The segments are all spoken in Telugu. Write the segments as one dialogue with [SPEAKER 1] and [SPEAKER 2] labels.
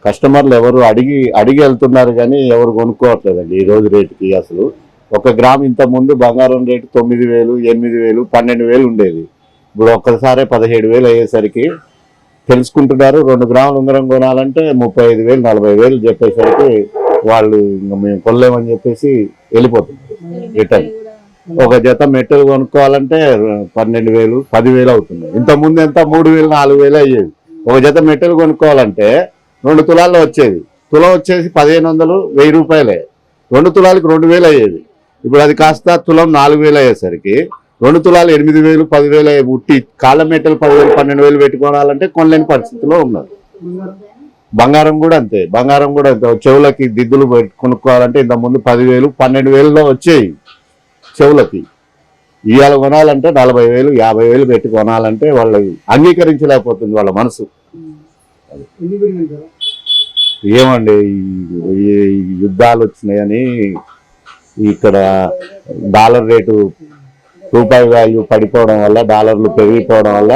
[SPEAKER 1] కస్టమర్లు ఎవరు అడిగి వెళ్తున్నారు కానీ ఎవరు కొనుక్కోవట్లేదండి ఈ రోజు రేటుకి. అసలు 1 గ్రామ్ ఇంత ముందు బంగారం రేటు 9,000, 8,000, 12,000 ఉండేది. ఇప్పుడు ఒక్కసారి 17,000 అయ్యేసరికి తెలుసుకుంటున్నారు. 2 గ్రాముల ఉంగరం కొనాలంటే 35,000, 40,000 చెప్పేసరికి వాళ్ళు ఇంకా మేము కొనలేమని చెప్పేసి వెళ్ళిపోతున్నారు రిటర్న్. ఒక జత మెట్టలు కొనుక్కోవాలంటే 12,000, 10,000 అవుతుంది. ఇంతకుముందు ఎంత 3,000, 4,000 అయ్యేది. ఒక జత మెట్టలు కొనుక్కోవాలంటే 2 తులాల్లో వచ్చేది. తులం వచ్చేసి 1,500, 1,000 రూపాయలే. 2 తులాలకి 2,000 అయ్యేది. ఇప్పుడు అది కాస్త తులం 4,000 అయ్యేసరికి 2 తులాలు 8,000, 10,000 ఉట్టి కాళ్ళ మెట్టలు 10,000, 12,000 పెట్టుకోవాలంటే కొనలేని పరిస్థితిలో ఉన్నారు. బంగారం కూడా అంతే. చెవులకి దిద్దులు కొనుక్కోవాలంటే ఇంతకుముందు 10,000, 12,000లో వచ్చేవి చెవులకి. ఇవాళ కొనాలంటే 40,000, 50,000 పెట్టి కొనాలంటే వాళ్ళు అంగీకరించలేకపోతుంది వాళ్ళ మనసు. ఏమండి ఈ యుద్ధాలు వచ్చినాయని ఇక్కడ డాలర్ రేటు, రూపాయి వాల్యూ పడిపోవడం వల్ల, డాలర్లు పెరిగిపోవడం వల్ల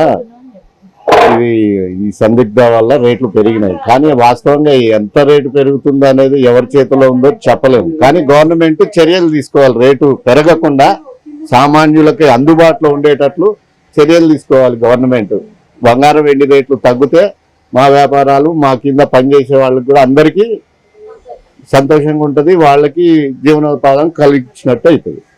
[SPEAKER 1] ఈ సందిగ్ధ వల్ల రేట్లు పెరిగినాయి. కానీ వాస్తవంగా ఎంత రేటు పెరుగుతుందో అనేది ఎవరి చేతిలో ఉందో చెప్పలేము. కానీ గవర్నమెంట్ చర్యలు తీసుకోవాలి. రేటు పెరగకుండా సామాన్యులకి అందుబాటులో ఉండేటట్లు చర్యలు తీసుకోవాలి గవర్నమెంట్. బంగారం వెండి రేట్లు తగ్గితే మా వ్యాపారాలు, మా కింద పనిచేసే వాళ్ళకి కూడా అందరికీ సంతోషంగా ఉంటుంది. వాళ్ళకి జీవనోపాధం కలిగించినట్టు అవుతుంది.